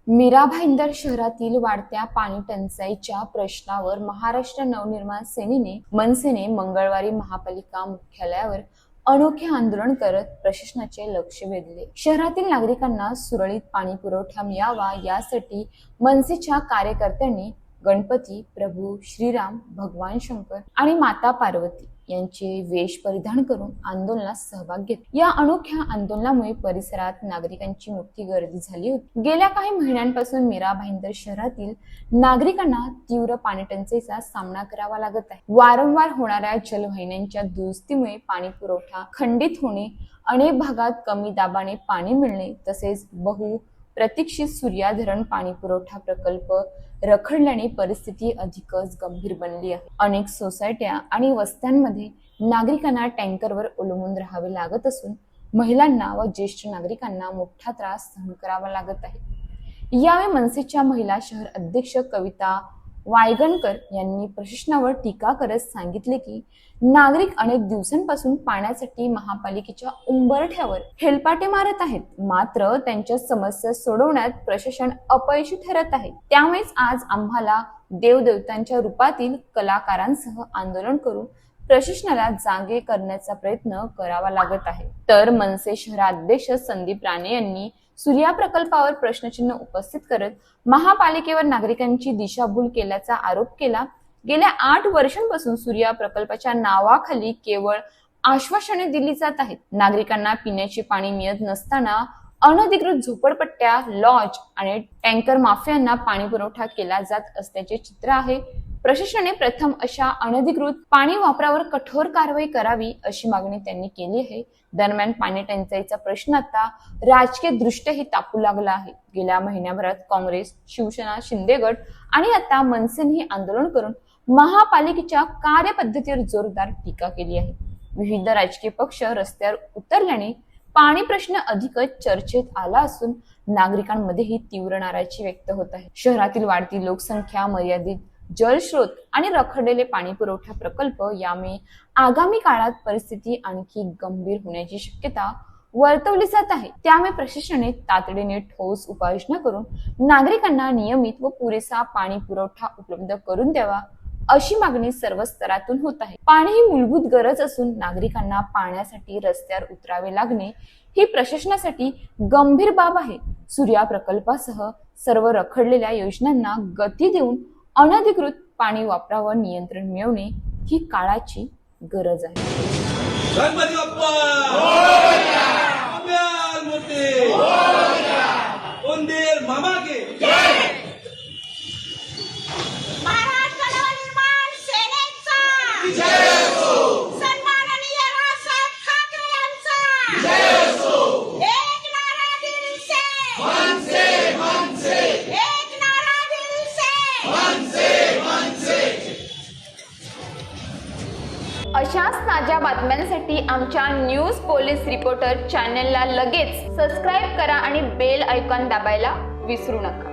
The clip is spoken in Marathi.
मीरा भाईंदर शहरातील वाढत्या पाणी टंचाईच्या प्रश्नावर महाराष्ट्र नवनिर्माण सेनेने मनसेने मंगळवारी महापालिका मुख्यालयावर अनोखे आंदोलन करत प्रशासनाचे लक्ष वेधले। शहरातील नागरिकांना सुरळीत पाणी पुरवठा मिळावा यासाठी मनसेच्या कार्यकर्त्यांनी गणपती, प्रभू श्रीराम, भगवान शंकर आणि माता पार्वती यांचे वेश परिधान करून आंदोलनात सहभाग घेतला। या अनोख्या आंदोलनामुळे परिसरात नागरिकांची मोठी गर्दी झाली होती। गेल्या काही महिन्यांपासून मीरा भाईंदर शहरातील नागरिकांना तीव्र पाणी टंचाईचा सामना करावा लागत आहे। वारंवार होणाऱ्या जलवाहिन्यांच्या दुरुस्तीमुळे पाणी पुरवठा खंडित होणे, अनेक भागात कमी दाबाने पाणी मिळणे तसेच प्रतीक्षित सूर्या धरण पाणी पुरवठा प्रकल्प रखडल्याने परिस्थिती अधिकच गंभीर बनली आहे। अनेक सोसायट्या आणि वस्त्यांमध्ये नागरिकांना टँकरवर अवलंबून राहावे लागत असून महिलांना व ज्येष्ठ नागरिकांना मोठा त्रास सहन करावा लागत आहे। यावेळी मनसेच्या महिला शहर अध्यक्ष कविता वायगणकर यांनी प्रशासनावर टीका करत सांगितले की नागरिक अनेक दिवसांपासून पाण्यासाठी महापालिकेच्या उंबरठ्यावर हेलपाटे मारत आहेत, मात्र त्यांच्या समस्या सोडवण्यात प्रशासन अपयशी ठरत आहे। त्यामुळेच आज आम्हाला देवदेवतांच्या रूपातील कलाकारांसह आंदोलन करून प्रशासनाला जागे करण्याचा प्रयत्न करावा लागत आहे। तर मनसे शहराध्यक्ष संदीप राणे यांनी सूर्या प्रकल्पावर प्रश्नचिन्ह उपस्थित करत महापालिकेवर नागरिकांची दिशाभूल केल्याचा आरोप केला। गेल्या 8 वर्षांपासून सूर्या प्रकल्पाच्या नावाखाली केवळ आश्वासने दिली जात आहेत। नागरिकांना पिण्याचे पाणी मिळत नसताना अनधिकृत झोपडपट्ट्या, लॉज आणि टँकर माफियांना पाणी पुरवठा केला जात असल्याचे चित्र आहे। प्रशासनाने प्रथम अशा अनधिकृत पाणी वापरावर कठोर कारवाई करावी अशी मागणी त्यांनी केली आहे। दरम्यान पाणी टंचाईचा प्रश्न आता राजकीय दृष्ट्याही तापू लागला आहे। गेल्या महिन्याभरात काँग्रेस, शिवसेना, शिंदे गट आणि आता मनसेने आंदोलन करून महापालिकेच्या कार्यपद्धतीवर जोरदार टीका केली आहे। विविध राजकीय पक्ष रस्त्यावर उतरल्याने पाणी प्रश्न अधिकच चर्चेत आला असून नागरिकांमध्येही तीव्र नाराजी व्यक्त होत आहे। शहरातील वाढती लोकसंख्या, मर्यादित जलस्रोत आणि रखडलेले पाणी पुरवठा प्रकल्प यामुळे आगामी काळात परिस्थिती आणखी गंभीर होण्याची शक्यता वर्तवली जात आहे। त्यामुळे प्रशासनाने तातडीने ठोस उपाययोजना करून नागरिकांना नियमित व पुरेसा पाणी पुरवठा उपलब्ध करून द्यावा अशी मागणी सर्व स्तरातून होत आहे। पाणी ही मूलभूत गरज असून नागरिकांना पाण्यासाठी रस्त्यावर उतरावे लागणे ही प्रशासनासाठी गंभीर बाब आहे। सूर्या प्रकल्पासह सर्व रखडलेल्या योजनांना गती देऊन अनधिकृत पाणी वापरावर नियंत्रण मिळवणे ही काळाची गरज आहे। गणपती बाप्पा मोरया, मंगल मूर्ती मोरया, उंदीर मामा की जय। महाराष्ट्र नवनिर्माण सेनेचा जय हो, सन्माननीय रावसाहेब ठाकरे यांचा जय हो। एक नारा दिल से मनसे मनसे एक नारा दिल से मनसे मनसे। अशाच ताज्या बातम्यांसाठी आमच्या न्यूज पोलीस रिपोर्टर चॅनलला लगेच सबस्क्राईब करा आणि बेल आयकॉन दाबायला विसरू नका।